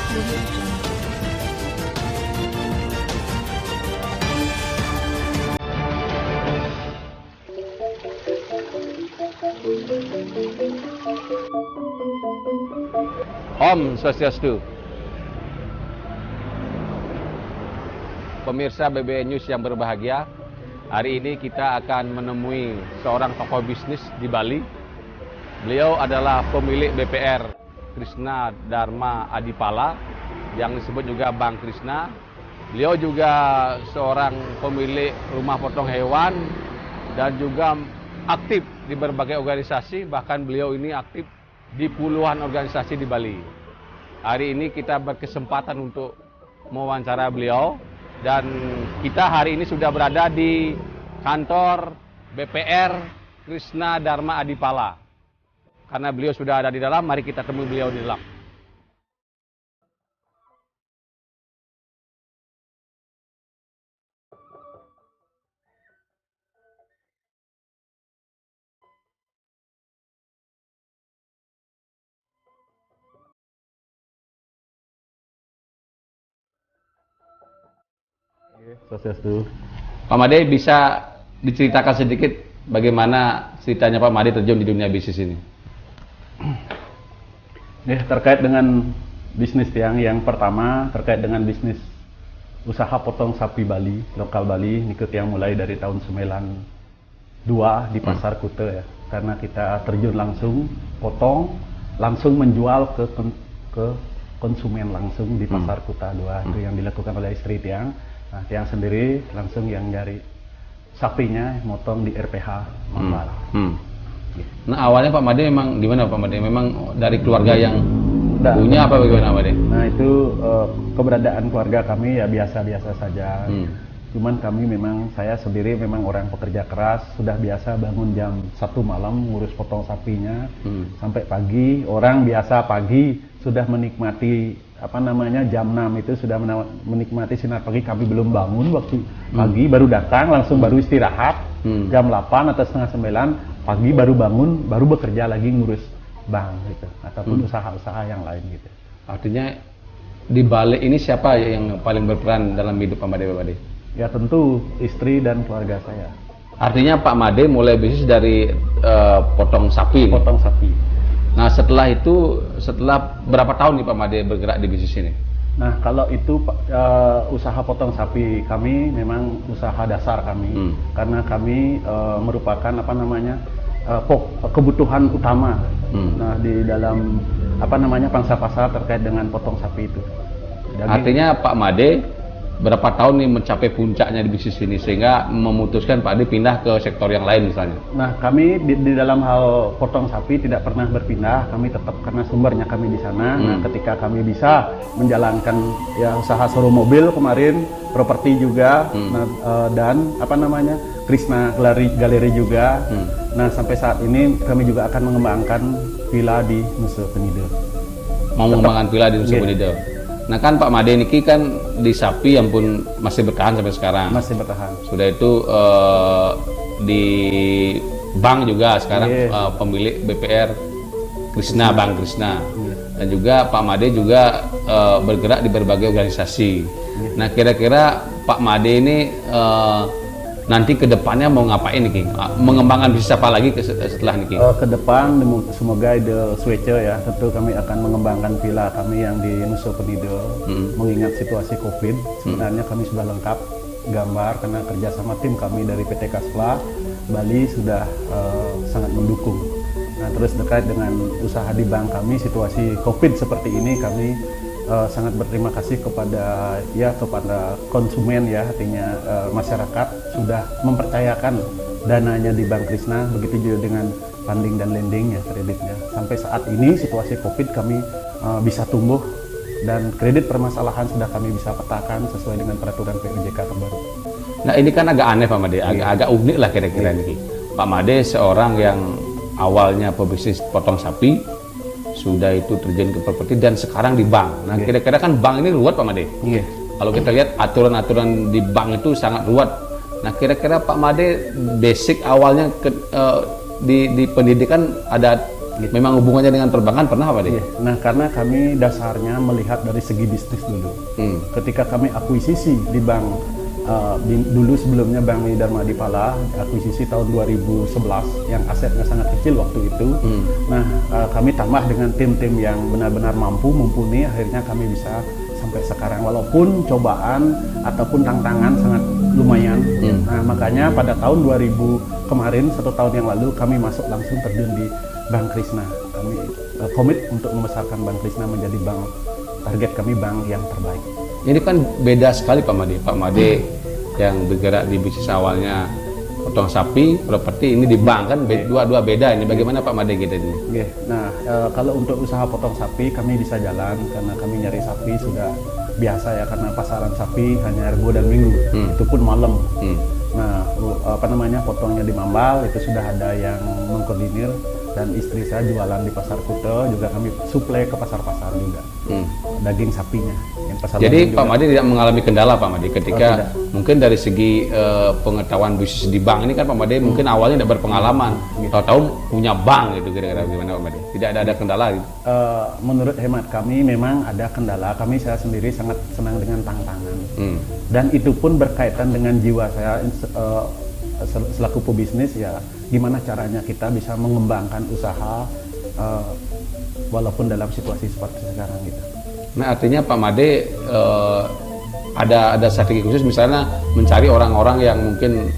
Audio Jungle. Om Swastiastu. Pemirsa BBN News yang berbahagia, hari ini kita akan menemui seorang tokoh bisnis di Bali. Beliau adalah pemilik BPR Krishna Dharma Adipala, yang disebut juga Bang Krishna. Beliau juga seorang pemilik rumah potong hewan dan juga aktif di berbagai organisasi, bahkan beliau ini aktif di puluhan organisasi di Bali. Hari ini kita berkesempatan untuk mewawancara beliau dan kita hari ini sudah berada di kantor BPR Krishna Dharma Adipala. Karena beliau sudah ada di dalam, mari kita temui beliau di dalam. Swastiastu. Pak Made, bisa diceritakan sedikit bagaimana ceritanya Pak Made terjun di dunia bisnis ini? Terkait dengan bisnis yang pertama, terkait dengan bisnis usaha potong sapi Bali, lokal Bali, ikut yang mulai dari tahun 92 di Pasar Kute ya. Karena kita terjun langsung, potong, langsung menjual ke konsumen langsung di Pasar Kuta 2. Itu yang dilakukan oleh istri Tiang. Nah, Tiang sendiri langsung yang dari sapinya motong di RPH Mambara. Nah, awalnya Pak Made memang gimana Pak Made? Memang dari keluarga yang punya apa bagaimana Pak Made? Nah, itu keberadaan keluarga kami ya biasa-biasa saja. Cuman kami memang, saya sendiri memang orang pekerja keras, sudah biasa bangun jam 1 malam ngurus potong sapinya sampai pagi. Orang biasa pagi sudah menikmati jam 6 itu sudah menikmati sinar pagi. Kami belum bangun waktu pagi, baru datang langsung baru istirahat jam 8 atau setengah 9 pagi, baru bangun, baru bekerja lagi ngurus bank gitu ataupun usaha-usaha yang lain gitu. Artinya di balik ini siapa yang paling berperan dalam hidup Pak Made? Ya tentu istri dan keluarga saya. Artinya Pak Made mulai bisnis dari potong sapi. Potong sapi. Nah, setelah itu, setelah berapa tahun nih Pak Made bergerak di bisnis ini? Nah, kalau itu usaha potong sapi kami memang usaha dasar kami, karena kami merupakan kebutuhan utama. Nah, di dalam pangsa pasar terkait dengan potong sapi itu. Artinya Pak Made berapa tahun nih mencapai puncaknya di bisnis ini sehingga memutuskan Pak Made pindah ke sektor yang lain misalnya? Nah, kami di dalam hal potong sapi tidak pernah berpindah, kami tetap karena sumbernya kami di sana. Nah, ketika kami bisa menjalankan ya usaha showroom mobil kemarin, properti juga, dan Krishna Galeri juga. Nah, sampai saat ini kami juga akan mengembangkan villa di Nusa Penida. Mau mengembangkan villa di Nusa Penida. Nah kan Pak Made ini kan di sapi yang pun masih bertahan sampai sekarang. Masih bertahan. Sudah itu di bank juga sekarang pemilik BPR Krishna, Bang Krishna. Dan juga Pak Made juga bergerak di berbagai organisasi. Nah kira-kira Pak Made ini nanti ke depannya mau ngapain nih, mengembangkan bisnis apa lagi setelah ini? Ke depan semoga ide switcher ya, tentu kami akan mengembangkan villa kami yang di Nusa Penida. Mengingat situasi COVID, sebenarnya kami sudah lengkap gambar karena kerjasama tim kami dari PT Kasfla Bali sudah sangat mendukung. Nah, terus terkait dengan usaha di bank kami, situasi COVID seperti ini kami sangat berterima kasih kepada konsumen ya, artinya masyarakat sudah mempercayakan dananya di Bank Krishna, begitu juga dengan funding dan lending ya, kreditnya. Sampai saat ini situasi COVID kami bisa tumbuh dan kredit permasalahan sudah kami bisa petakan sesuai dengan peraturan POJK terbaru. Nah ini kan agak aneh Pak Made, agak unik lah kira-kira nih. Pak Made seorang yang awalnya pebisnis potong sapi, sudah itu terjun ke properti dan sekarang di bank. Nah kira-kira kan bank ini ruwet Pak Made. Kalau kita lihat aturan-aturan di bank itu sangat ruwet. Nah kira-kira Pak Made basic awalnya di pendidikan ada Gitu. Memang hubungannya dengan perbankan pernah Pak Made? Iya. Nah, karena kami dasarnya melihat dari segi bisnis dulu. Ketika kami akuisisi di bank, dulu sebelumnya Bank Dharma Adipala, akuisisi tahun 2011 yang asetnya sangat kecil waktu itu. Nah, kami tambah dengan tim-tim yang benar-benar mumpuni, akhirnya kami bisa sampai sekarang. Walaupun cobaan ataupun tantangan sangat lumayan. Nah, makanya pada tahun 2000 kemarin, 1 tahun yang lalu, kami masuk langsung terjun di Bank Krishna. Kami komit untuk membesarkan Bank Krishna menjadi bank, target kami bank yang terbaik. Ini kan beda sekali Pak Made. Pak Made yang bergerak di bisnis awalnya potong sapi, properti, ini di bank kan dua beda. Ini bagaimana Pak Made kita ini? Nah, kalau untuk usaha potong sapi kami bisa jalan karena kami nyari sapi sudah biasa ya, karena pasaran sapi hanya Rabu dan Minggu, itu pun malam. Nah, potongnya di Mambal itu sudah ada yang mengkoordinir, dan istri saya jualan di Pasar Kute, juga kami suplai ke pasar-pasar juga daging sapinya. Yang pasar. Jadi Pak Made tidak mengalami kendala Pak Made ketika mungkin dari segi pengetahuan bisnis di bank ini kan Pak Made mungkin awalnya tidak berpengalaman, tahu-tahu punya bank gitu, kira-kira gimana Pak Made? Tidak ada kendala gitu? Menurut hemat kami memang ada kendala. Saya sendiri sangat senang dengan tantangan, dan itu pun berkaitan dengan jiwa saya selaku pebisnis ya. Gimana caranya kita bisa mengembangkan usaha walaupun dalam situasi seperti sekarang gitu. Nah, artinya Pak Made ada strategi khusus, misalnya mencari orang-orang yang mungkin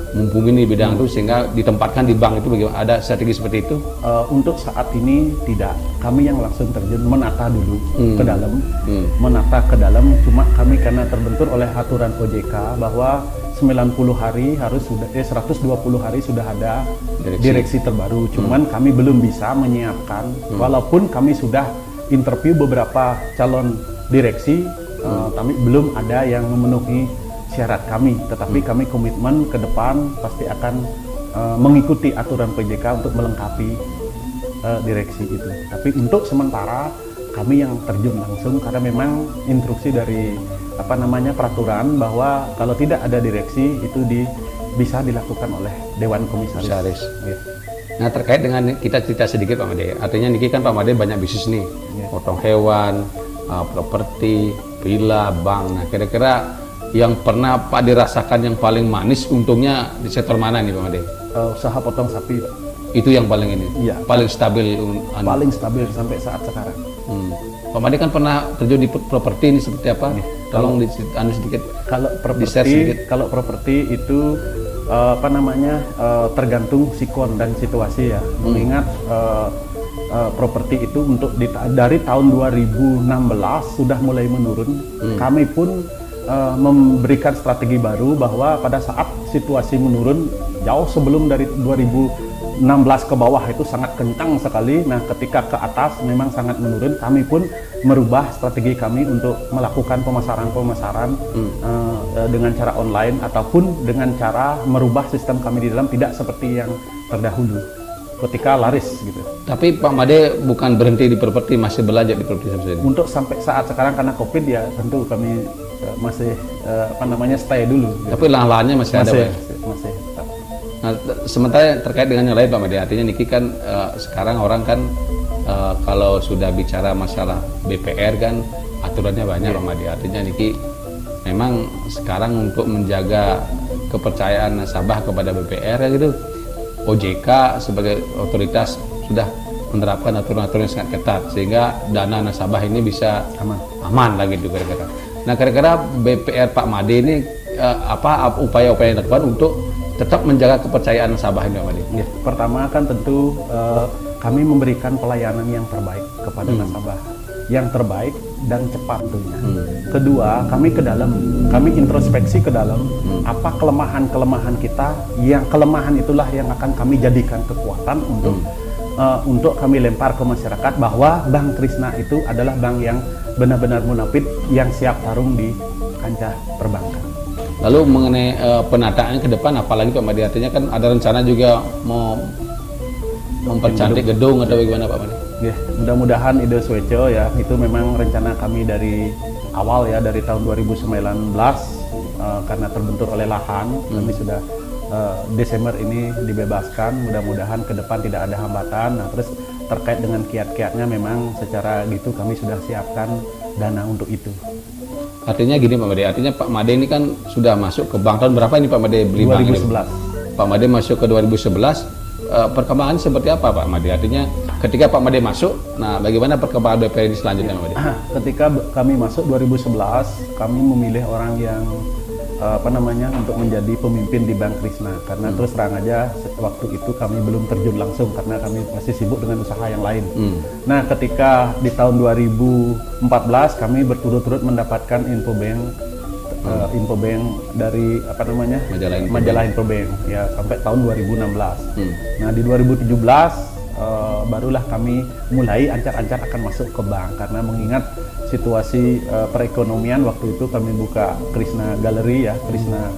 mumpuni di bidang itu sehingga ditempatkan di bank, itu bagaimana? Ada strategi seperti itu? Untuk saat ini tidak. Kami yang langsung terjun menata dulu ke dalam, menata ke dalam. Cuma kami karena terbentur oleh aturan OJK bahwa 90 hari harus sudah 120 hari sudah ada direksi terbaru. Cuman kami belum bisa menyiapkan, walaupun kami sudah interview beberapa calon direksi, tapi belum ada yang memenuhi syarat kami. Tetapi kami komitmen ke depan pasti akan mengikuti aturan PJK untuk melengkapi direksi itu. Tapi untuk sementara kami yang terjun langsung karena memang instruksi dari peraturan bahwa kalau tidak ada direksi itu bisa dilakukan oleh Dewan Komisaris. Ya. Nah, terkait dengan kita cerita sedikit Pak Made, artinya niki kan Pak Made banyak bisnis nih, potong hewan, properti, villa, bank. Nah, kira-kira yang pernah Pak dirasakan yang paling manis untungnya di sektor mana nih Pak Made? Usaha potong sapi Pak. Itu yang paling ini? Iya. Paling stabil? Paling stabil sampai saat sekarang. Pak Made kan pernah terjun di properti, ini seperti apa? Tolong sedikit. Kalau properti itu tergantung sikon dan situasi ya. Mengingat properti itu dari tahun 2016 sudah mulai menurun. Kami pun memberikan strategi baru bahwa pada saat situasi menurun jauh sebelum dari 2016 ke bawah itu sangat kencang sekali. Nah, ketika ke atas memang sangat menurun. Kami pun merubah strategi kami untuk melakukan pemasaran dengan cara online ataupun dengan cara merubah sistem kami di dalam tidak seperti yang terdahulu ketika laris gitu. Tapi Pak Made bukan berhenti di properti, masih belajar di properti sampai ini? Untuk sampai saat sekarang karena COVID ya tentu kami masih stay dulu gitu. Tapi lahan-lahannya masih ada Pak? Masih. Nah, sementara terkait dengan yang lain Pak Made, artinya niki kan sekarang orang kan kalau sudah bicara masalah BPR kan aturannya banyak Pak Made. Artinya niki memang sekarang untuk menjaga kepercayaan nasabah kepada BPR ya gitu, OJK sebagai otoritas sudah menerapkan aturan-aturan yang sangat ketat sehingga dana nasabah ini bisa aman lah gitu kira-kira. Nah, kira-kira BPR Pak Made ini apa upaya-upaya yang dilakukan untuk tetap menjaga kepercayaan nasabah ini Pak Made? Ya, pertama kan tentu kami memberikan pelayanan yang terbaik kepada nasabah, yang terbaik dan cepat tentunya. Kedua, kami ke dalam, kami introspeksi ke dalam apa kelemahan-kelemahan kita, yang kelemahan itulah yang akan kami jadikan kekuatan untuk kami lempar ke masyarakat bahwa Bank Krishna itu adalah bank yang benar-benar munafik yang siap tarung di kancah perbankan. Lalu mengenai penataannya ke depan apalagi Pak Made, artinya kan ada rencana juga mau mempercantik gedung atau bagaimana Pak Made? Ya, mudah-mudahan ide Sweco ya, itu memang rencana kami dari awal ya, dari tahun 2019 karena terbentur oleh lahan, kami sudah Desember ini dibebaskan, mudah-mudahan ke depan tidak ada hambatan. Nah, terus terkait dengan kiat-kiatnya memang secara gitu kami sudah siapkan dana untuk itu. Artinya gini Pak Made, artinya Pak Made ini kan sudah masuk ke bank tahun berapa ini Pak Made beli bank ini? 2011. Pak Made masuk ke 2011, perkembangan seperti apa Pak Made? Artinya ketika Pak Made masuk, nah bagaimana perkembangan BPR ini selanjutnya Pak Made? Ketika kami masuk 2011, kami memilih orang yang untuk menjadi pemimpin di Bank Krishna, karena terus terang aja waktu itu kami belum terjun langsung karena kami masih sibuk dengan usaha yang lain. Nah, ketika di tahun 2014 kami berturut-turut mendapatkan Infobank dari majalah Infobank ya sampai tahun 2016. Nah, di 2017 barulah kami mulai ancar-ancar akan masuk ke bank, karena mengingat situasi perekonomian waktu itu kami buka Krishna Gallery ya, Krishna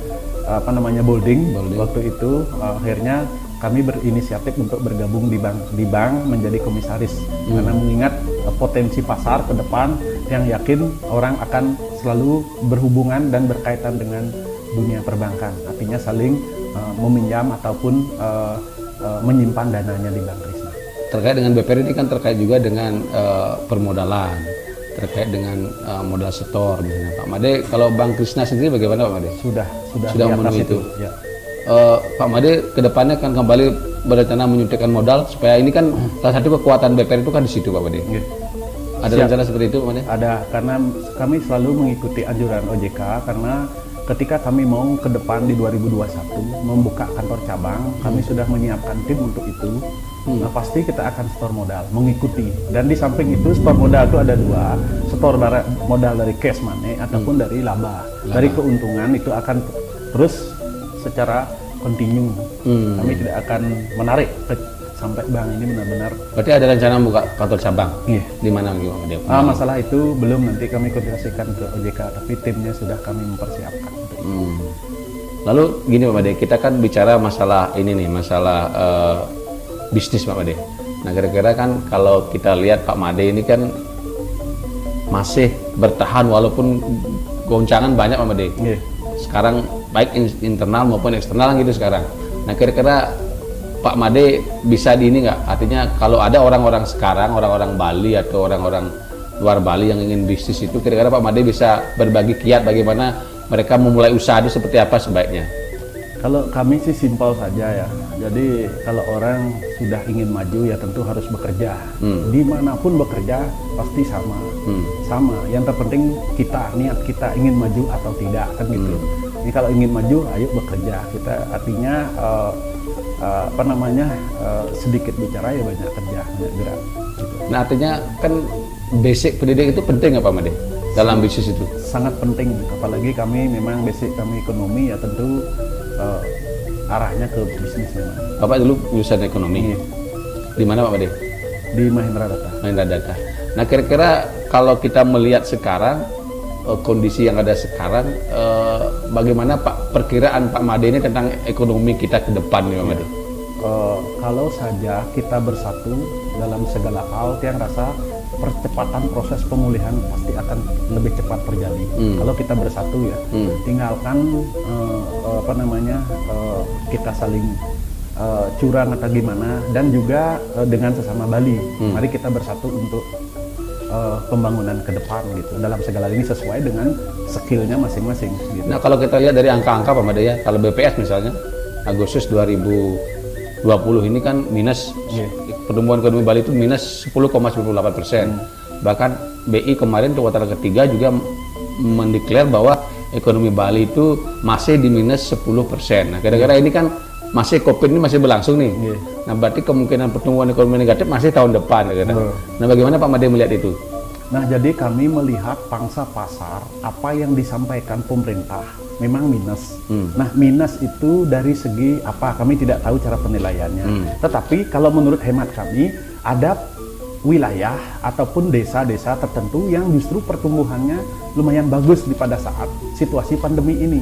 Bolding. Waktu itu akhirnya kami berinisiatif untuk bergabung di bank menjadi komisaris, karena mengingat potensi pasar ke depan yang yakin orang akan selalu berhubungan dan berkaitan dengan dunia perbankan, artinya saling meminjam ataupun menyimpan dananya di Bank Krishna. Terkait dengan BPR ini kan terkait juga dengan permodalan, terkait dengan modal setor misalnya Pak Made. Kalau Bank Krishna sendiri bagaimana Pak Made? Sudah memenuhi itu. Ya. Pak Made kedepannya kan kembali berencana menyuntikkan modal supaya ini kan salah satu kekuatan BPR itu kan di situ Pak Made. Ya. Ada rencana seperti itu Pak Made? Ada, karena kami selalu mengikuti anjuran OJK, karena ketika kami mau ke depan di 2021 membuka kantor cabang, kami sudah menyiapkan tim untuk itu. Nah, pasti kita akan setor modal, mengikuti. Dan di samping itu setor modal itu ada dua, setor modal dari cash money ataupun dari laba. Dari keuntungan itu akan terus secara kontinu. Kami tidak akan menarik sampai bank ini benar-benar. Berarti ada rencana membuka kantor cabang? Iya. Di mana masalah itu belum, nanti kami koordinasikan ke OJK, tapi timnya sudah kami mempersiapkan. Lalu gini Pak Made, kita kan bicara masalah ini nih, masalah bisnis Pak Made. Nah, kira-kira kan kalau kita lihat Pak Made ini kan masih bertahan walaupun goncangan banyak Pak Made. Yeah. Sekarang baik internal maupun eksternal gitu sekarang. Nah, kira-kira Pak Made bisa di ini nggak? Artinya kalau ada orang-orang sekarang, orang-orang Bali atau orang-orang luar Bali yang ingin bisnis itu, kira-kira Pak Made bisa berbagi kiat bagaimana mereka memulai usaha itu seperti apa sebaiknya? Kalau kami sih simpel saja ya. Jadi kalau orang sudah ingin maju ya tentu harus bekerja. Dimanapun bekerja pasti sama. Sama. Yang terpenting niat kita ingin maju atau tidak kan gitu. Jadi kalau ingin maju, ayo bekerja. Kita artinya sedikit bicara ya banyak kerja, banyak gerak. Gitu. Nah, artinya kan basic pendidik itu penting nggak Pak Made dalam bisnis itu? Sangat penting. Apalagi kami memang basic kami ekonomi ya tentu. Arahnya ke bisnis memang. Bapak dulu lulusan ekonomi. Iya. Di mana Pak Made? Di Mahindra Data. Mahindra Data. Nah, kira-kira kalau kita melihat sekarang kondisi yang ada sekarang, bagaimana Pak perkiraan Pak Made ini tentang ekonomi kita ke depan nih Pak Made? Kalau saja kita bersatu dalam segala hal, yang rasa percepatan proses pemulihan pasti akan lebih cepat terjadi. Kalau kita bersatu ya, tinggalkan kita saling curang atau gimana, dan juga dengan sesama Bali. Mari kita bersatu untuk pembangunan ke depan gitu. Dalam segala ini sesuai dengan skillnya masing-masing. Gitu. Nah, kalau kita lihat dari angka-angka Pak Made ya, kalau BPS misalnya Agustus 2020 ini kan minus. Pertumbuhan ekonomi Bali itu minus 10,98%. Bahkan BI kemarin kuartal ketiga juga mendeklar bahwa ekonomi Bali itu masih di minus 10%. Nah, kira-kira ini kan masih COVID ini masih berlangsung nih. Nah, berarti kemungkinan pertumbuhan ekonomi negatif masih tahun depan. Nah, bagaimana Pak Made melihat itu? Nah, jadi kami melihat pangsa pasar apa yang disampaikan pemerintah memang minus. Nah, minus itu dari segi apa? Kami tidak tahu cara penilaiannya. Tetapi kalau menurut hemat kami, ada wilayah ataupun desa-desa tertentu yang justru pertumbuhannya lumayan bagus pada saat situasi pandemi ini.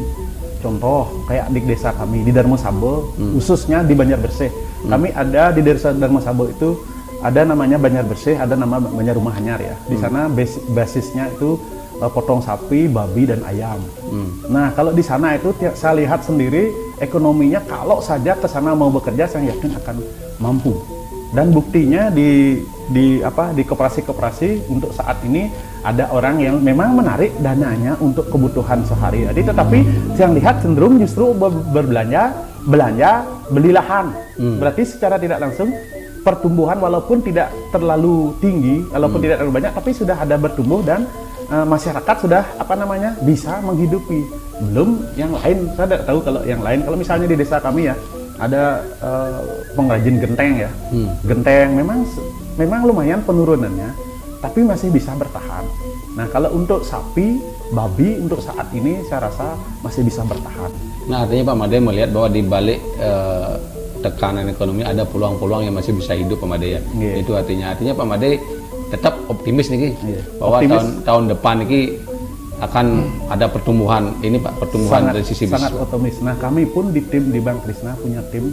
Contoh kayak di desa kami di Darmo Sabo, khususnya di Banjarbersih. Kami ada di desa Darmo Sabo itu ada namanya Banjarbersih, ada nama Banjar Rumah Anyar ya. Di sana basisnya itu potong sapi, babi dan ayam. Nah, kalau di sana itu saya lihat sendiri ekonominya kalau saja ke sana mau bekerja, saya yakin akan mampu. Dan buktinya di koperasi-koperasi untuk saat ini ada orang yang memang menarik dananya untuk kebutuhan sehari-hari, tetapi yang lihat cenderung justru belanja beli lahan. Berarti secara tidak langsung pertumbuhan walaupun tidak terlalu tinggi, walaupun tidak terlalu banyak, tapi sudah ada bertumbuh dan masyarakat sudah bisa menghidupi. Belum yang lain, saya tidak tahu kalau yang lain. Kalau misalnya di desa kami ya ada pengrajin genteng ya. Genteng memang lumayan penurunannya, tapi masih bisa bertahan. Nah, kalau untuk sapi, babi untuk saat ini saya rasa masih bisa bertahan. Nah, artinya Pak Made melihat bahwa di balik tekanan ekonomi ada peluang-peluang yang masih bisa hidup Pak Made ya. Itu artinya Pak Made tetap optimis nih bahwa tahun depan ini akan ada pertumbuhan ini Pak, pertumbuhan dari sisi bisnis. Sangat optimis. Nah, kami pun di tim di Bank Krisna punya tim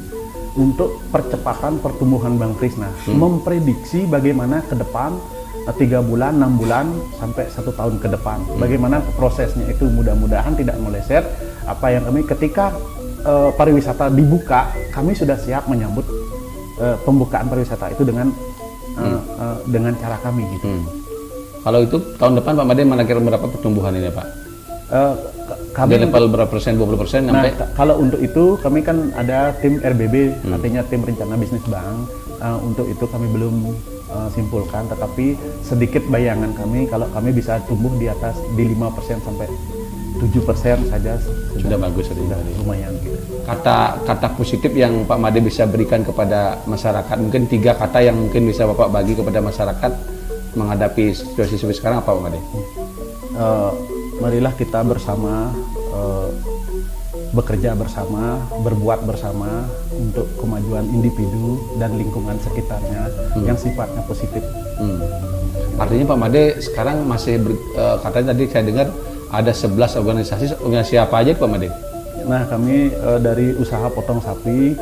untuk percepatan pertumbuhan Bank Krisna, memprediksi bagaimana ke depan 3 bulan, 6 bulan sampai 1 tahun ke depan. Bagaimana prosesnya itu mudah-mudahan tidak meleset. Apa yang kami ketika pariwisata dibuka, kami sudah siap menyambut pembukaan pariwisata itu dengan cara kami gitu. Kalau itu tahun depan Pak Made menakir berapa pertumbuhan ini Pak? Kami level berapa persen, 20% sampai? Kalau untuk itu kami kan ada tim RBB, artinya tim rencana bisnis bank. Untuk itu kami belum simpulkan, tetapi sedikit bayangan kami kalau kami bisa tumbuh di atas di 5% sampai 7% saja sudah bagus, sudah lumayan gitu. Kata positif yang Pak Made bisa berikan kepada masyarakat, mungkin 3 kata yang mungkin bisa Bapak bagi kepada masyarakat menghadapi situasi sekarang apa Pak Made? Marilah kita bersama, bekerja bersama, berbuat bersama untuk kemajuan individu dan lingkungan sekitarnya yang sifatnya positif. Artinya Pak Made sekarang masih katanya tadi saya dengar ada 11 organisasi apa aja Pak Made? Nah, kami dari usaha potong sapi,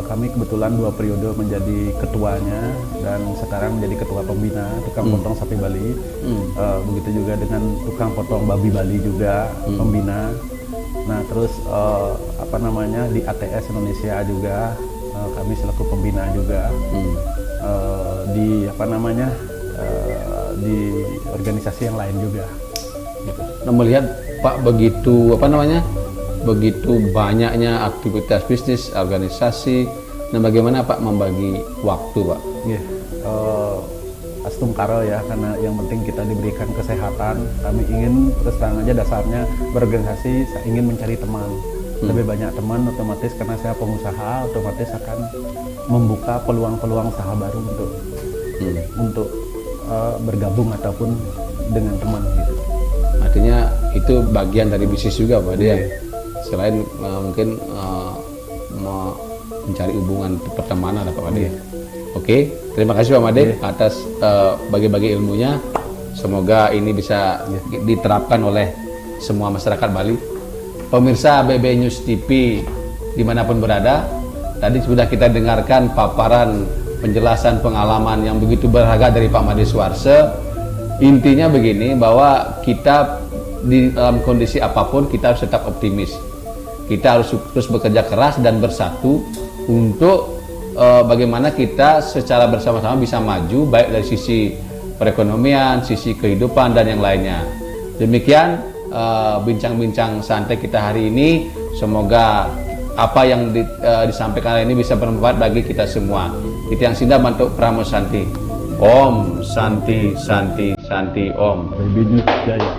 kami kebetulan 2 periode menjadi ketuanya dan sekarang menjadi ketua pembina tukang potong sapi Bali. Begitu juga dengan tukang potong babi Bali juga pembina. Nah, terus di ATS Indonesia juga kami selaku pembina juga. Di organisasi yang lain juga. Gitu. Nah, melihat Pak begitu begitu banyaknya aktivitas bisnis, organisasi, nah bagaimana Pak membagi waktu Pak? Astungkaro ya, karena yang penting kita diberikan kesehatan. Kami ingin terus terang aja dasarnya berorganisasi, saya ingin mencari teman. Lebih banyak teman otomatis karena saya pengusaha, otomatis akan membuka peluang-peluang usaha baru untuk bergabung ataupun dengan teman gitu. Artinya itu bagian dari bisnis juga Pak dia. Selain mungkin mencari hubungan pertemanan Pak Made. Oke, terima kasih Pak Made atas bagi-bagi ilmunya. Semoga ini bisa diterapkan oleh semua masyarakat Bali. Pemirsa BB News TV dimanapun berada, tadi sudah kita dengarkan paparan penjelasan pengalaman yang begitu berharga dari Pak Made Suarse. Intinya begini, bahwa kita di dalam kondisi apapun kita harus tetap optimis. Kita harus terus bekerja keras dan bersatu untuk bagaimana kita secara bersama-sama bisa maju baik dari sisi perekonomian, sisi kehidupan dan yang lainnya. Demikian bincang-bincang santai kita hari ini. Semoga apa yang disampaikan hari ini bisa bermanfaat bagi kita semua. Itu yang Sinda Bantuk Pramo Santi. Om Santi Santi Santi Om. BB News Jaya.